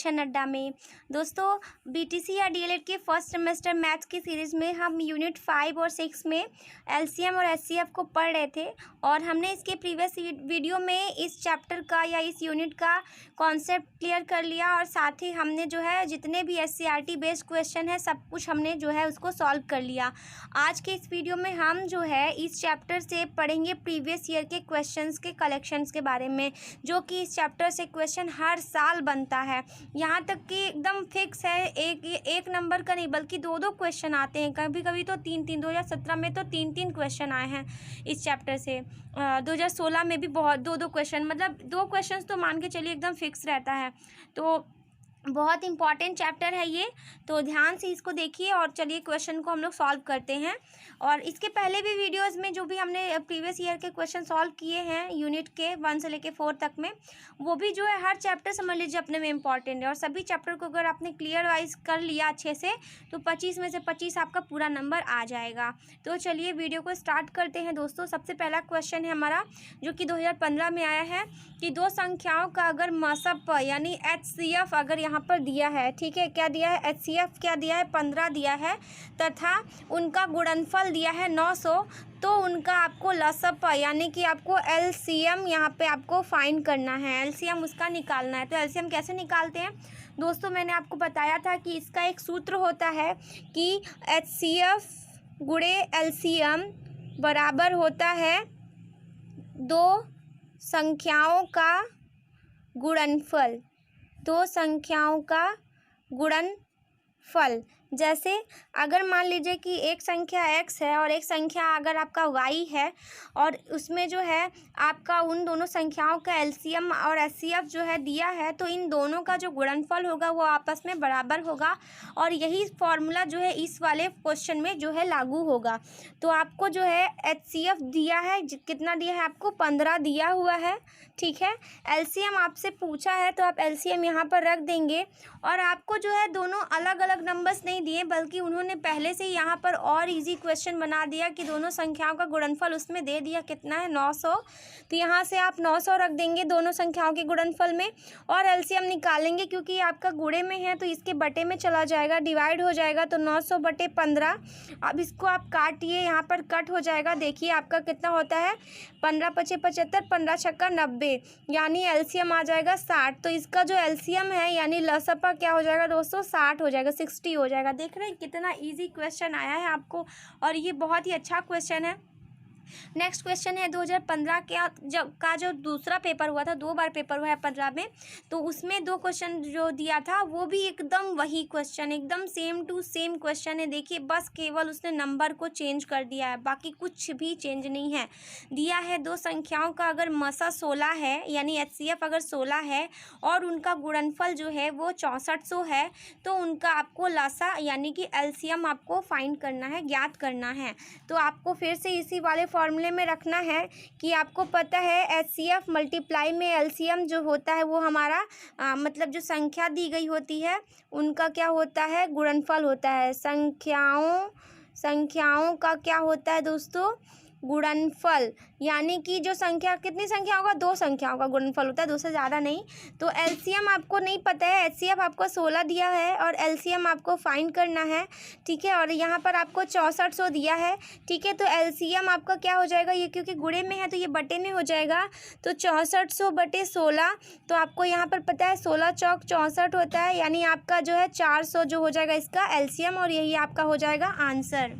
Education अड्डा में। दोस्तों, बीटीसी या डीएलएड के फर्स्ट सेमेस्टर मैथ्स की सीरीज़ में हम यूनिट 5 और 6 में एलसीएम और एचसीएफ को पढ़ रहे थे और हमने इसके प्रीवियस वीडियो में इस चैप्टर का या इस यूनिट का कॉन्सेप्ट क्लियर कर लिया और साथ ही हमने जो है जितने भी एससीईआरटी बेस्ड क्वेश्चन है सब कुछ हमने जो है उसको सॉल्व कर लिया। आज के इस वीडियो में हम जो है इस चैप्टर से पढ़ेंगे प्रीवियस ईयर के क्वेश्चंस के कलेक्शंस के बारे में, जो कि इस चैप्टर से क्वेश्चन हर साल बनता है। यहाँ तक कि एकदम फिक्स है, एक नंबर का नहीं बल्कि दो दो क्वेश्चन आते हैं, कभी कभी तो तीन 2017 में तो तीन क्वेश्चन आए हैं इस चैप्टर से। 2016 में भी बहुत दो क्वेश्चन, मतलब 2 क्वेश्चन तो मान के चलिए एकदम फिक्स रहता है। तो बहुत इंपॉर्टेंट चैप्टर है ये, तो ध्यान से इसको देखिए और चलिए क्वेश्चन को हम लोग सॉल्व करते हैं। और इसके पहले भी वीडियोस में जो भी हमने प्रीवियस ईयर के क्वेश्चन सॉल्व किए हैं यूनिट के 1 से लेके 4 तक में, वो भी जो है हर चैप्टर समझ लीजिए अपने में इम्पॉर्टेंट है और सभी चैप्टर को अगर आपने क्लियर वाइज कर लिया अच्छे से तो 25 में से 25 आपका पूरा नंबर आ जाएगा। तो चलिए वीडियो को स्टार्ट करते हैं। दोस्तों, सबसे पहला क्वेश्चन है हमारा जो कि 2015 में आया है कि दो संख्याओं का अगर मसप यानी एचसीएफ अगर यहाँ पर दिया है, ठीक है, क्या दिया है, एचसीएफ क्या दिया है, 15 दिया है तथा उनका गुणनफल दिया है 900, तो उनका आपको लसप यानी कि आपको एलसीएम यहाँ पे आपको फाइंड करना है, एलसीएम उसका निकालना है। तो एलसीएम कैसे निकालते हैं दोस्तों, मैंने आपको बताया था कि इसका एक सूत्र होता है कि एचसीएफ गुणे एलसीएम बराबर होता है दो संख्याओं का गुणनफल, दो संख्याओं का गुणनफल। जैसे अगर मान लीजिए कि एक संख्या x है और एक संख्या अगर आपका y है और उसमें जो है आपका उन दोनों संख्याओं का एलसीएम और एचसीएफ जो है दिया है, तो इन दोनों का जो गुणनफल होगा वो आपस में बराबर होगा और यही फॉर्मूला जो है इस वाले क्वेश्चन में जो है लागू होगा। तो आपको जो है एचसीएफ दिया है, कितना दिया है आपको, 15 दिया हुआ है, ठीक है। एलसीएम आपसे पूछा है तो आप एलसीएम यहाँ पर रख देंगे और आपको जो है दोनों अलग अलग नंबर्स नहीं दिए बल्कि उन्होंने पहले से ही यहाँ पर और इजी क्वेश्चन बना दिया कि दोनों संख्याओं का गुणनफल उसमें दे दिया, कितना है 900, तो यहाँ से आप 900 रख देंगे दोनों संख्याओं के गुणनफल में और एलसीएम निकालेंगे क्योंकि आपका गुणे में है तो इसके बटे में चला जाएगा, डिवाइड हो जाएगा, तो 900 बटे 15। अब इसको आप काटिए, यहाँ पर कट हो जाएगा, देखिए आपका कितना होता है, 15 पचे 75, 15 छक्का 90, यानी एलसीएम आ जाएगा 60। तो इसका जो एलसीएम है यानी लसपा क्या हो जाएगा दोस्तों, 60 हो जाएगा, 60 हो जाएगा। देख रहे हैं कितना इजी क्वेश्चन आया है आपको और ये बहुत ही अच्छा क्वेश्चन है। नेक्स्ट क्वेश्चन है 2015 का जो दूसरा पेपर हुआ था, 2 बार पेपर हुआ है 15 में, तो उसमें 2 क्वेश्चन जो दिया था वो भी एकदम वही क्वेश्चन, एकदम सेम टू सेम क्वेश्चन है। देखिए बस केवल उसने नंबर को चेंज कर दिया है, बाकी कुछ भी चेंज नहीं है। दिया है दो संख्याओं का अगर मसा 16 है यानी एचसीएफ अगर 16 है और उनका गुणनफल जो है वो 6400 है, तो उनका आपको लसा यानी कि एलसीएम आपको फाइंड करना है, ज्ञात करना है। तो आपको फिर से इसी वाले फॉर्मूले में रखना है कि आपको पता है एचसीएफ मल्टीप्लाई में एलसीएम जो होता है वो हमारा मतलब जो संख्या दी गई होती है उनका क्या होता है, गुणनफल होता है। संख्याओं का क्या होता है दोस्तों, गुणनफल, यानी कि जो संख्या, कितनी संख्या होगा, 2 संख्याओं का गुणनफल होता है, 2 से ज़्यादा नहीं। तो एलसीएम आपको नहीं पता है, एचसीएफ आपको 16 दिया है और एलसीएम आपको फाइंड करना है, ठीक है। और यहाँ पर आपको 6400 दिया है, ठीक है। तो एलसीएम आपका क्या हो जाएगा, ये क्योंकि गुणे में है तो ये बटे में हो जाएगा, तो 6400 बटे 16, तो आपको यहाँ पर पता है 16 चौक 64 होता है, यानी आपका जो है 400 जो हो जाएगा इसका एलसीएम और यही आपका हो जाएगा आंसर।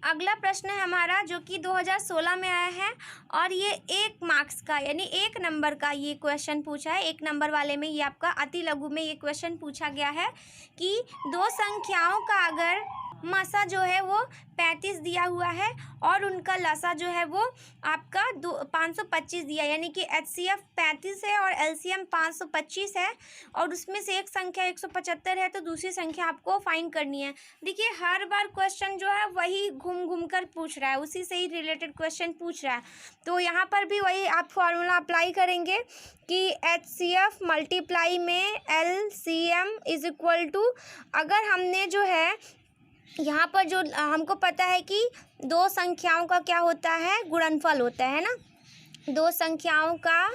अगला प्रश्न है हमारा जो कि 2016 में आया है और ये 1 मार्क्स का यानी 1 नंबर का ये क्वेश्चन पूछा है। 1 नंबर वाले में ये आपका अति लघु में ये क्वेश्चन पूछा गया है कि दो संख्याओं का अगर मसा जो है वो 35 दिया हुआ है और उनका लसा जो है वो आपका 525 दिया, यानी कि एचसीएफ 35 है और एलसीएम 525 है और उसमें से एक संख्या 175 है, तो दूसरी संख्या आपको फाइंड करनी है। देखिए हर बार क्वेश्चन जो है वही घूम कर पूछ रहा है, उसी से ही रिलेटेड क्वेश्चन पूछ रहा है। तो यहाँ पर भी वही आप फॉर्मूला अप्लाई करेंगे कि एचसीएफ मल्टीप्लाई में एलसीएम इज इक्वल टू, अगर हमने जो है यहाँ पर जो हमको पता है कि दो संख्याओं का क्या होता है, गुणनफल होता है ना, दो संख्याओं का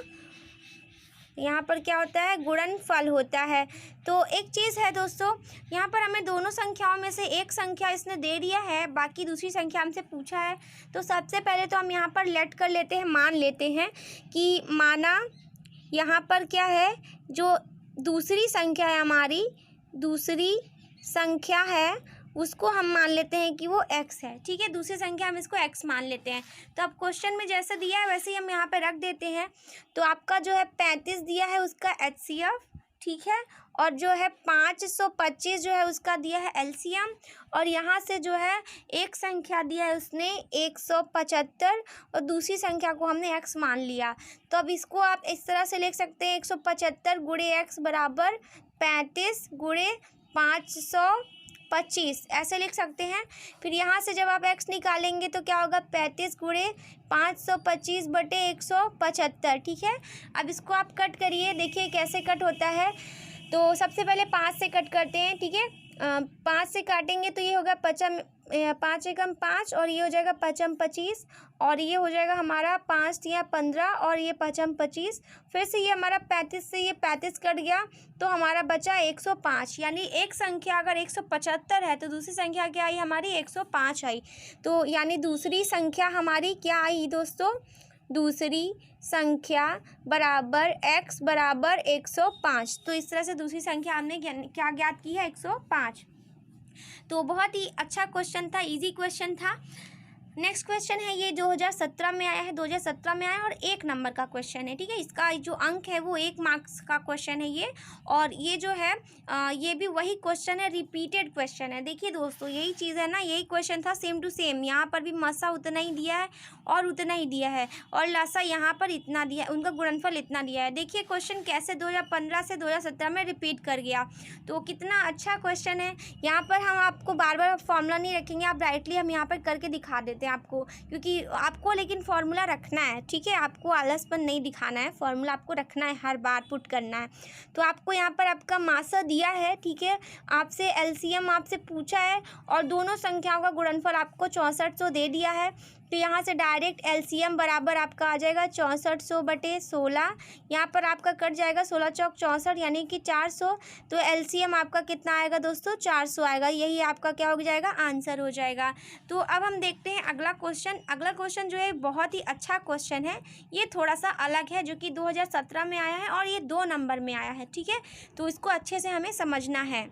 यहाँ पर क्या होता है, गुणनफल होता है। तो एक चीज़ है दोस्तों, यहाँ पर हमें दोनों संख्याओं में से एक संख्या इसने दे दिया है, बाकी दूसरी संख्या हमसे पूछा है। तो सबसे पहले तो हम यहाँ पर लेट कर लेते हैं, मान लेते हैं कि माना यहाँ पर क्या है, जो दूसरी संख्या है हमारी, दूसरी संख्या है उसको हम मान लेते हैं कि वो x है। ठीक है, दूसरी संख्या हम इसको x मान लेते हैं। तो अब क्वेश्चन में जैसा दिया है वैसे ही हम यहाँ पे रख देते हैं। तो आपका जो है 35 दिया है उसका HCF, ठीक है, और जो है 525 जो है उसका दिया है LCM, और यहाँ से जो है एक संख्या दिया है उसने 175 और दूसरी संख्या को हमने x मान लिया। तो अब इसको आप इस तरह से लिख सकते हैं, 175 गुणे x बराबर 35 गुणे 525, ऐसे लिख सकते हैं। फिर यहाँ से जब आप x निकालेंगे तो क्या होगा, 35 गुणे 525 बटे 175। ठीक है, अब इसको आप कट करिए, देखिए कैसे कट होता है। तो सबसे पहले 5 से कट करते हैं। ठीक है, 5 से काटेंगे तो ये होगा 5 एकम 5 और ये हो जाएगा 5m 25 और ये हो जाएगा हमारा 5 या 15 और ये 5m 25। फिर से ये हमारा 35 से ये 35 कट गया तो हमारा बचा 105। यानी एक संख्या अगर 175 है तो दूसरी संख्या क्या आई हमारी, 105 आई। तो यानी दूसरी संख्या हमारी क्या आई दोस्तों, दूसरी संख्या बराबर x बराबर 105। तो इस तरह से दूसरी संख्या हमने क्या ज्ञात की है, 105। तो बहुत ही अच्छा क्वेश्चन था, इजी क्वेश्चन था। नेक्स्ट क्वेश्चन है, ये 2017 में आया है, 2017 में आया और 1 नंबर का क्वेश्चन है। ठीक है, इसका जो अंक है वो 1 मार्क्स का क्वेश्चन है ये, और ये जो है ये भी वही क्वेश्चन है, रिपीटेड क्वेश्चन है। देखिए दोस्तों, यही चीज़ है ना, यही क्वेश्चन था सेम टू सेम। यहाँ पर भी मसा उतना ही दिया है और उतना ही दिया है, और लसा यहाँ पर इतना दिया है, उनका गुणनफल इतना दिया है। देखिए क्वेश्चन कैसे 2015 से 2017 में रिपीट कर गया, तो कितना अच्छा क्वेश्चन है। यहाँ पर हम आपको बार बार फॉर्मूला नहीं रखेंगे, आप राइटली हम यहाँ पर करके दिखा देते हैं आपको, क्योंकि आपको लेकिन फॉर्मूला रखना है। ठीक है, आपको आलसपन नहीं दिखाना है, फॉर्मूला आपको रखना है, हर बार पुट करना है। तो आपको यहाँ पर आपका मासा दिया है, ठीक है, आपसे LCM आपसे पूछा है और दोनों संख्याओं का गुणनफल आपको 6400 दे दिया है। तो यहाँ से डायरेक्ट LCM बराबर आपका आ जाएगा 6400 बटे 16। यहाँ पर आपका कट जाएगा 16 चौक 64 यानी कि 400। तो LCM आपका कितना आएगा दोस्तों, 400 आएगा। यही आपका क्या हो जाएगा, आंसर हो जाएगा। तो अब हम देखते हैं अगला क्वेश्चन। अगला क्वेश्चन जो है बहुत ही अच्छा क्वेश्चन है, ये थोड़ा सा अलग है, जो कि 2017 में आया है और ये 2 नंबर में आया है। ठीक है, तो इसको अच्छे से हमें समझना है।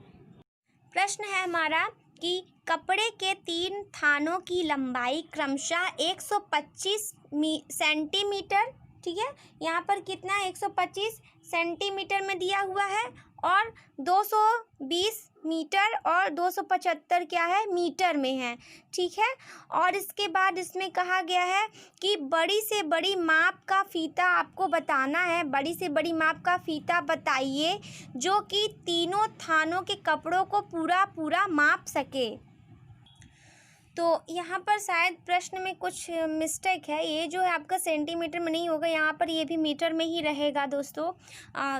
प्रश्न है हमारा कि कपड़े के 3 थानों की लंबाई क्रमशः 125 सेंटीमीटर, ठीक है, यहाँ पर कितना है, 125 सेंटीमीटर में दिया हुआ है, और 220 मीटर और 275 क्या है, मीटर में है। ठीक है, और इसके बाद इसमें कहा गया है कि बड़ी से बड़ी माप का फीता आपको बताना है। बड़ी से बड़ी माप का फीता बताइए जो कि तीनों थानों के कपड़ों को पूरा माप सके। तो यहाँ पर शायद प्रश्न में कुछ मिस्टेक है, ये जो है आपका सेंटीमीटर में नहीं होगा, यहाँ पर ये भी मीटर में ही रहेगा दोस्तों।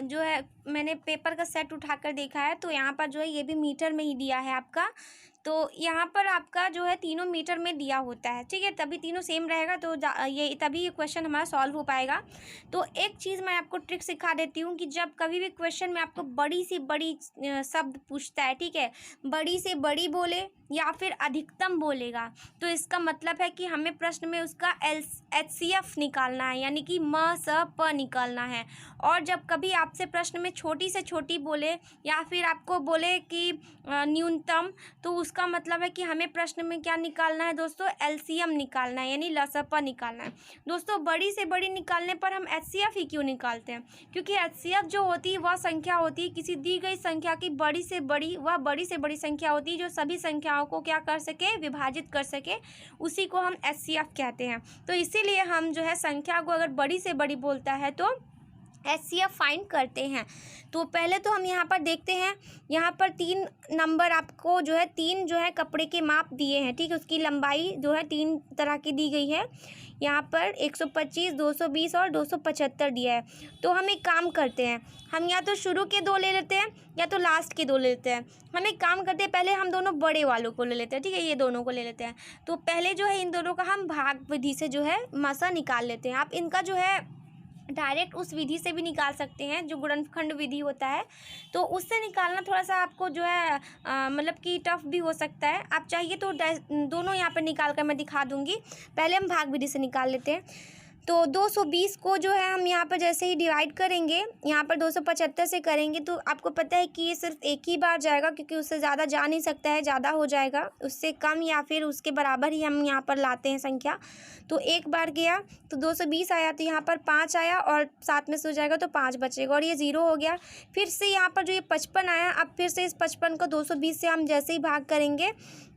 जो है मैंने पेपर का सेट उठाकर देखा है, तो यहाँ पर जो है ये भी मीटर में ही दिया है आपका। तो यहाँ पर आपका जो है तीनों मीटर में दिया होता है। ठीक है, तभी तीनों सेम रहेगा, तो ये तभी ये क्वेश्चन हमारा सॉल्व हो पाएगा। तो एक चीज़ मैं आपको ट्रिक सिखा देती हूँ कि जब कभी भी क्वेश्चन में आपको बड़ी से बड़ी शब्द पूछता है, ठीक है, बड़ी से बड़ी बोले या फिर अधिकतम बोलेगा, तो इसका मतलब है कि हमें प्रश्न में उसका HCF निकालना है, यानी कि म स प निकालना है। और जब कभी आपसे प्रश्न में छोटी से छोटी बोले या फिर आपको बोले कि न्यूनतम, तो उसका मतलब है कि हमें प्रश्न में क्या निकालना है दोस्तों, LCM निकालना है, यानी लसप निकालना है। दोस्तों बड़ी से बड़ी निकालने पर हम HCF ही क्यों निकालते हैं, क्योंकि HCF जो होती है वह संख्या होती है किसी दी गई संख्या की बड़ी से बड़ी, वह बड़ी से बड़ी संख्या होती है जो सभी संख्याओं को क्या कर सके, विभाजित कर सके, उसी को हम HCF कहते हैं। तो इसीलिए हम जो है संख्या को अगर बड़ी से बड़ी बोलता है तो HCF फाइंड करते हैं। तो पहले तो हम यहाँ पर देखते हैं, यहाँ पर 3 नंबर आपको जो है 3 जो है कपड़े के माप दिए हैं। ठीक है, उसकी लंबाई जो है 3 तरह की दी गई है, यहाँ पर 125, 220 और 275 दिया है। तो हम एक काम करते हैं, हम या तो शुरू के 2 ले लेते हैं या तो लास्ट के 2 ले लेते हैं। हम एक काम करते हैं, पहले हम दोनों बड़े वालों को ले लेते हैं। ठीक है, ये दोनों को ले लेते हैं। तो पहले जो है इन दोनों का हम भाग विधि से जो है मासा निकाल लेते हैं। आप इनका जो है डायरेक्ट उस विधि से भी निकाल सकते हैं जो गुणनखंड विधि होता है, तो उससे निकालना थोड़ा सा आपको जो है मतलब कि टफ भी हो सकता है। आप चाहिए तो दोनों यहाँ पर निकाल कर मैं दिखा दूँगी। पहले हम भाग विधि से निकाल लेते हैं। तो 220 को जो है हम यहाँ पर जैसे ही डिवाइड करेंगे, यहाँ पर 275 से करेंगे, तो आपको पता है कि ये सिर्फ एक ही बार जाएगा, क्योंकि उससे ज़्यादा जा नहीं सकता है, ज़्यादा हो जाएगा, उससे कम या फिर उसके बराबर ही हम यहाँ पर लाते हैं संख्या। तो एक बार गया तो 220 आया, तो यहाँ पर 5 आया और साथ में से हो जाएगा तो 5 बचेगा और ये 0 हो गया। फिर से यहाँ पर जो ये 55 आया, अब फिर से इस 55 को 220 से हम जैसे ही भाग करेंगे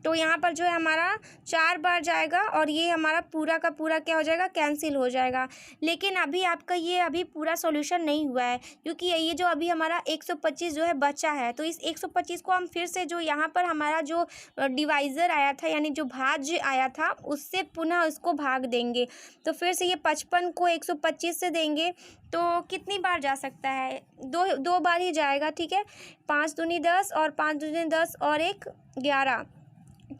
तो यहाँ पर जो है हमारा 4 बार जाएगा और ये हमारा पूरा का पूरा क्या हो जाएगा, कैंसिल हो जाएगा। लेकिन अभी आपका ये अभी पूरा सॉल्यूशन नहीं हुआ है, क्योंकि ये जो अभी हमारा 125 जो है बचा है, तो इस 125 को हम फिर से जो यहाँ पर हमारा जो डिवाइज़र आया था, यानी जो भाज्य आया था, उससे पुनः उसको भाग देंगे। तो फिर से ये 55 को 125 से देंगे तो कितनी बार जा सकता है, दो बार ही जाएगा। ठीक है, 5 दूनी 10 और 5 दूनी 10 और 1 11,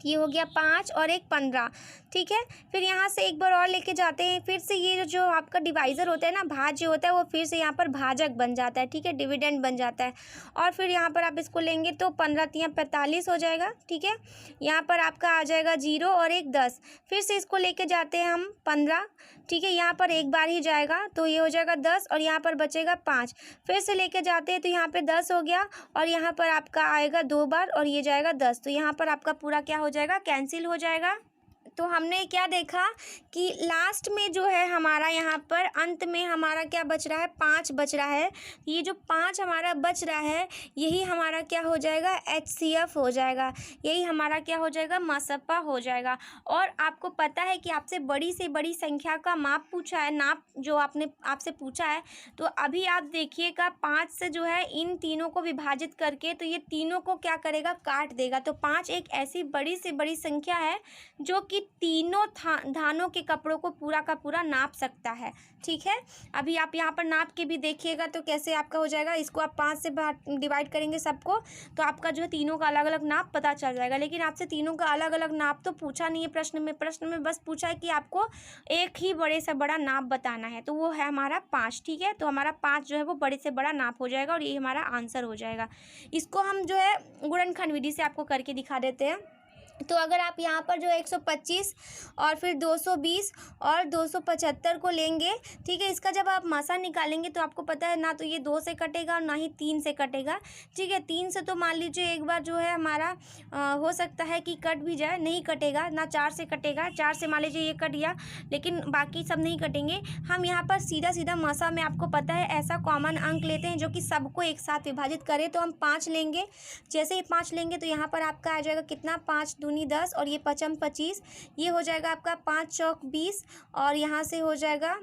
ये हो गया 5 और 1 15। ठीक है, फिर यहाँ से एक बार और लेके जाते हैं, फिर से ये जो आपका डिवाइज़र होता है ना, भाज्य होता है, वो फिर से यहाँ पर भाजक बन जाता है। ठीक है, डिविडेंड बन जाता है और फिर यहाँ पर आप इसको लेंगे तो 15 तियाँ 45 हो जाएगा। ठीक है, यहाँ पर आपका आ जाएगा 0 और 1 10, फिर से इसको लेके जाते हैं हम 15। ठीक है, यहाँ पर एक बार ही जाएगा तो ये हो जाएगा 10 और यहाँ पर बचेगा 5, फिर से लेके जाते हैं तो यहाँ पे 10 हो गया और यहाँ पर आपका आएगा 2 बार और ये जाएगा 10, तो यहाँ पर आपका पूरा क्या हो जाएगा, कैंसिल हो जाएगा। तो हमने क्या देखा कि लास्ट में जो है हमारा यहाँ पर अंत में हमारा क्या बच रहा है, 5 बच रहा है। ये जो 5 हमारा बच रहा है, यही हमारा क्या हो जाएगा, HCF हो जाएगा, यही हमारा क्या हो जाएगा, मसप्पा हो जाएगा। और आपको पता है कि आपसे बड़ी से बड़ी संख्या का माप पूछा है, नाप जो आपने आपसे पूछा है, तो अभी आप देखिएगा 5 से जो है इन तीनों को विभाजित करके तो ये तीनों को क्या करेगा, काट देगा। तो 5 एक ऐसी बड़ी से बड़ी संख्या है जो कि तीनों धानों के कपड़ों को पूरा का पूरा नाप सकता है। ठीक है, अभी आप यहाँ पर नाप के भी देखिएगा तो कैसे आपका हो जाएगा, इसको आप 5 से डिवाइड करेंगे सबको, तो आपका जो है तीनों का अलग अलग नाप पता चल जाएगा। लेकिन आपसे तीनों का अलग अलग नाप तो पूछा नहीं है प्रश्न में बस पूछा है कि आपको एक ही बड़े से बड़ा नाप बताना है, तो वो है हमारा 5। ठीक है, तो हमारा 5 जो है वो बड़े से बड़ा नाप हो जाएगा और ये हमारा आंसर हो जाएगा। इसको हम जो है गुणनखंड विधि से आपको करके दिखा देते हैं। तो अगर आप यहाँ पर जो 125 और फिर 220 और 275 को लेंगे, ठीक है, इसका जब आप मासा निकालेंगे तो आपको पता है ना तो ये 2 से कटेगा और ना ही 3 से कटेगा। ठीक है, 3 से तो मान लीजिए एक बार जो है हमारा हो सकता है कि कट भी जाए, नहीं कटेगा ना। 4 से कटेगा, 4 से मान लीजिए ये कट गया, लेकिन बाकी सब नहीं कटेंगे। हम यहाँ पर सीधा सीधा मासा में आपको पता है ऐसा कॉमन अंक लेते हैं जो कि सबको एक साथ विभाजित करें, तो हम 5 लेंगे। जैसे ही 5 लेंगे तो यहाँ पर आपका आ जाएगा कितना, 5 दूनी 10 और ये 5 25, ये हो जाएगा आपका 5 चौक 20 और यहाँ से हो जाएगा,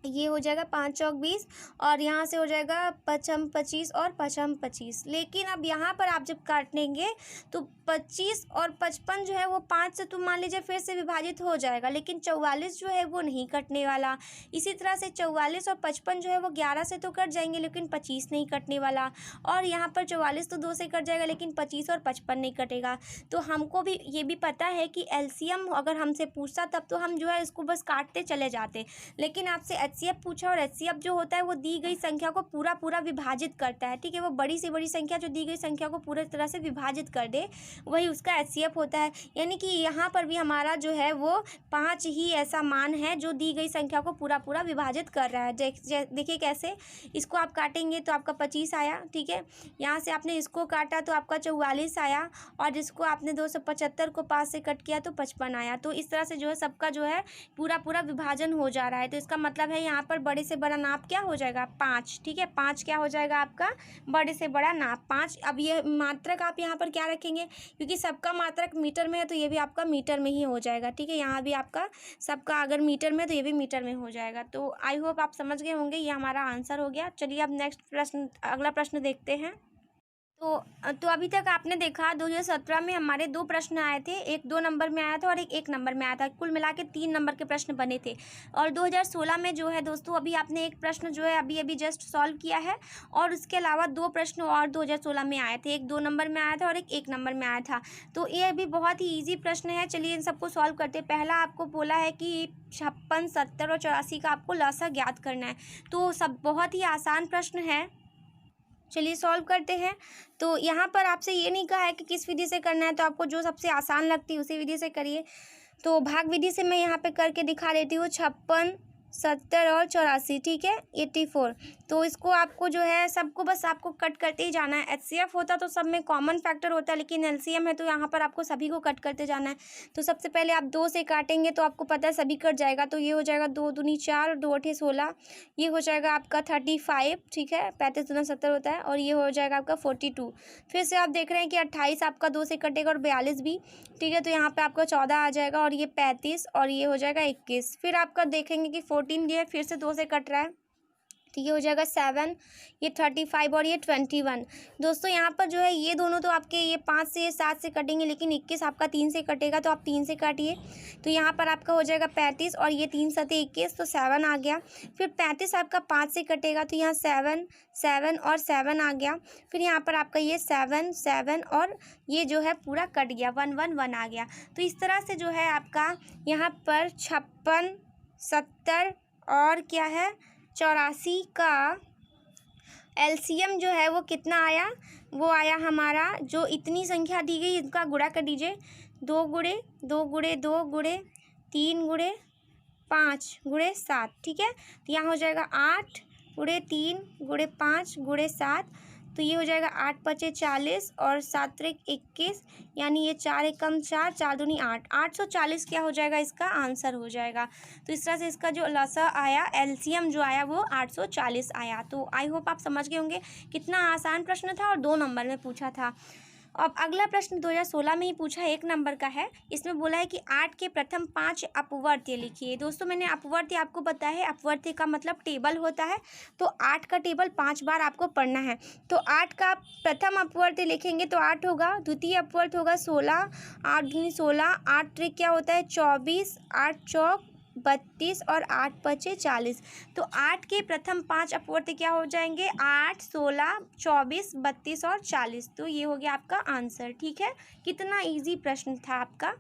ये हो जाएगा 5 चौक 20 और यहाँ से हो जाएगा 5 25 और 5 25। लेकिन अब यहाँ पर आप जब काटेंगे तो 25 और 55 जो है वो 5 से तो मान लीजिए फिर से विभाजित हो जाएगा, लेकिन 44 जो है वो नहीं कटने वाला। इसी तरह से 44 और 55 जो है वो 11 से तो कट जाएंगे, लेकिन 25 नहीं कटने वाला। और यहाँ पर 44 तो 2 से कट जाएगा, लेकिन 25 और 55 नहीं कटेगा। तो हमको भी ये भी पता है कि एलसीएम अगर हमसे पूछता तब तो हम जो है इसको बस काटते चले जाते, लेकिन आपसे HCF पूछा और HCF जो होता है वो दी गई संख्या को पूरा विभाजित करता है। ठीक है, वो बड़ी से बड़ी संख्या जो दी गई संख्या को पूरी तरह से विभाजित कर दे, वही उसका HCF होता है। यानी कि यहाँ पर भी हमारा जो है वो 5 ही ऐसा मान है जो दी गई संख्या को पूरा विभाजित कर रहा है। देखिए कैसे, इसको आप काटेंगे तो आपका 25 आया। ठीक है, यहाँ से आपने इसको काटा तो आपका 44 आया और इसको आपने 275 को 5 से कट किया तो 55 आया। तो इस तरह से जो है सबका जो है पूरा विभाजन हो जा रहा है। तो इसका मतलब है यहाँ पर बड़े से बड़ा नाप क्या हो जाएगा, 5। ठीक है, 5 क्या हो जाएगा आपका, बड़े से बड़ा नाप 5। अब ये मात्रक आप यहाँ पर क्या रखेंगे, क्योंकि सबका मात्रक मीटर में है तो ये भी आपका मीटर में ही हो जाएगा। ठीक है, यहाँ भी आपका सबका अगर मीटर में तो ये भी मीटर में हो जाएगा। तो आई होप आप समझ गए होंगे, ये हमारा आंसर हो गया। चलिए अब नेक्स्ट प्रश्न, अगला प्रश्न देखते हैं। तो अभी तक आपने देखा 2017 में हमारे 2 प्रश्न आए थे, एक 2 नंबर में आया था और एक 1 नंबर में आया था, कुल मिला के 3 नंबर के प्रश्न बने थे। और 2016 में जो है दोस्तों अभी आपने एक प्रश्न जो है अभी जस्ट सॉल्व किया है और उसके अलावा 2 प्रश्न और 2016 में आए थे, एक 2 नंबर में आया था और एक 1 नंबर में आया था। तो ये भी बहुत ही ईजी प्रश्न है, चलिए इन सबको सॉल्व करते हैं। पहला आपको बोला है कि 56, 70 और 84 का आपको लसा ज्ञात करना है, तो सब बहुत ही आसान प्रश्न है, चलिए सॉल्व करते हैं। तो यहाँ पर आपसे ये नहीं कहा है कि किस विधि से करना है, तो आपको जो सबसे आसान लगती है उसी विधि से करिए। तो भाग विधि से मैं यहाँ पे करके दिखा देती हूँ। 56, 70 और 84, ठीक है, 84। तो इसको आपको जो है सबको बस आपको कट करते ही जाना है। HCF होता तो सब में कॉमन फैक्टर होता है, लेकिन LCM है तो यहाँ पर आपको सभी को कट करते जाना है। तो सबसे पहले आप 2 से काटेंगे तो आपको पता है सभी कट जाएगा। तो ये हो जाएगा 2 दूनी 4, 2 8 16, ये हो जाएगा आपका 35, ठीक है, 35 दूना 70 होता है, और ये हो जाएगा आपका 42। फिर से आप देख रहे हैं कि 28 आपका 2 से कटेगा और 42 भी, ठीक है, तो यहाँ पर आपका 14 आ जाएगा और ये 35 और ये हो जाएगा 21। फिर आपका देखेंगे कि 14 ये फिर से 2 से कट रहा है, तो ये हो जाएगा 7, ये 35 और ये 21। दोस्तों यहाँ पर जो है ये दोनों तो आपके ये 5 से ये 7 से कटेंगे, लेकिन 21 आपका 3 से कटेगा, तो आप 3 से काटिए। तो यहाँ पर आपका हो जाएगा 35 और ये 3 7 21, तो 7 आ गया। फिर 35 आपका 5 से कटेगा, तो यहाँ 7 7 और 7 आ गया। फिर यहाँ पर आपका ये 7 7 और ये जो है पूरा कट गया, 1 1 1 आ गया। तो इस तरह से जो है आपका यहाँ पर 56, 70 और क्या है 84 का LCM जो है वो कितना आया, वो आया हमारा, जो इतनी संख्या दी गई इनका गुणा कर दीजिए। 2 गुणे 2 गुणे 2 गुणे 3 गुणे 5 गुणे 7, ठीक है। तो यहाँ हो जाएगा 8 गुणे 3 गुणे 5 गुणे 7, तो ये हो जाएगा 8 5 40 और 7 3 21, यानी ये 4 एकम 4, 4 दूनी 8, 840 क्या हो जाएगा, इसका आंसर हो जाएगा। तो इस तरह से इसका जो लसा आया, LCM जो आया वो 840 आया। तो आई होप आप समझ गए होंगे, कितना आसान प्रश्न था और 2 नंबर में पूछा था। अब अगला प्रश्न 2016 में ही पूछा, 1 नंबर का है। इसमें बोला है कि 8 के प्रथम 5 अपवर्त्य लिखिए। दोस्तों मैंने अपवर्त्य आपको बताया है, अपवर्त्य का मतलब टेबल होता है। तो 8 का टेबल 5 बार आपको पढ़ना है। तो 8 का प्रथम अपवर्त्य लिखेंगे तो 8 होगा, द्वितीय अपवर्त्य होगा 16, 8 दूनी 16, 8 त्रिक क्या होता है 24, 8 चौक 32 और 8 पचे 40। तो 8 के प्रथम 5 अपवर्त्य क्या हो जाएंगे, 8 16 24 32 और 40। तो ये हो गया आपका आंसर, ठीक है। कितना इजी प्रश्न था आपका।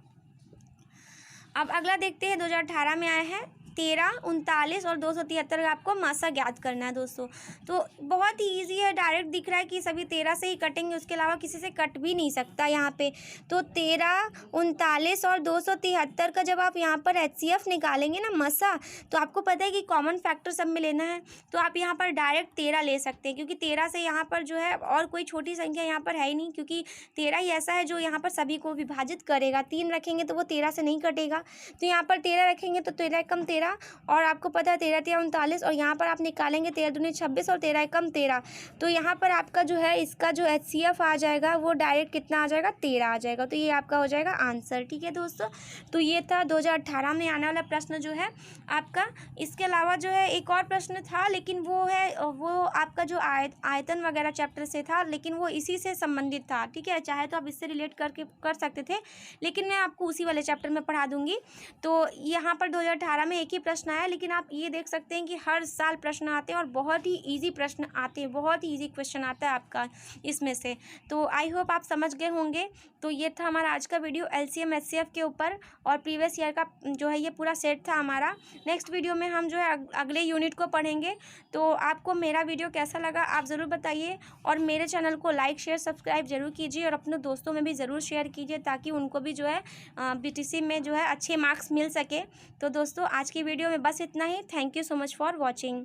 अब अगला देखते हैं, 2018 में आया है। 13, 39 और 273 का आपको मासा ज्ञात करना है दोस्तों। तो बहुत ही ईजी है, डायरेक्ट दिख रहा है कि सभी 13 से ही कटेंगे, उसके अलावा किसी से कट भी नहीं सकता यहाँ पे। तो 13, 39 और 273 का जब आप यहाँ पर HCF निकालेंगे ना मसा, तो आपको पता है कि कॉमन फैक्टर सब में लेना है। तो आप यहाँ पर डायरेक्ट 13 ले सकते हैं, क्योंकि 13 से यहाँ पर जो है और कोई छोटी संख्या यहाँ पर है ही नहीं, क्योंकि 13 ही ऐसा है जो यहाँ पर सभी को विभाजित करेगा। 3 रखेंगे तो वो 13 से नहीं कटेगा, तो यहाँ पर 13 रखेंगे तो 13 कम 13, और आपको पता है 13 13 39, और यहाँ पर आप निकालेंगे 13 दूनी 26 और 13 कम 13। तो यहाँ पर आपका जो है इसका जो HCF आ जाएगा वो डायरेक्ट कितना आ जाएगा, 13 आ जाएगा। तो ये आपका हो जाएगा आंसर, ठीक है दोस्तों। तो ये था 2018 में आने वाला प्रश्न जो है आपका। इसके अलावा जो है एक और प्रश्न था, लेकिन वो आपका जो आयतन वगैरह चैप्टर से था, लेकिन वो इसी से संबंधित था, ठीक है। चाहे तो आप इससे रिलेट करके कर सकते थे, लेकिन मैं आपको उसी वाले चैप्टर में पढ़ा दूंगी। तो यहाँ पर 2018 में एक ही प्रश्न आया, लेकिन आप ये देख सकते हैं कि हर साल प्रश्न आते हैं और बहुत ही इजी प्रश्न आते हैं, बहुत ही इजी क्वेश्चन आता है आपका इसमें से। तो आई होप आप समझ गए होंगे। तो ये था हमारा आज का वीडियो LCM HCF के ऊपर, और प्रीवियस ईयर का जो है ये पूरा सेट था हमारा। नेक्स्ट वीडियो में हम जो है अगले यूनिट को पढ़ेंगे। तो आपको मेरा वीडियो कैसा लगा आप ज़रूर बताइए, और मेरे चैनल को लाइक शेयर सब्सक्राइब जरूर कीजिए, और अपने दोस्तों में भी ज़रूर शेयर कीजिए, ताकि उनको भी जो है BTC में जो है अच्छे मार्क्स मिल सके। तो दोस्तों आज की वीडियो में बस इतना ही। Thank you so much for watching.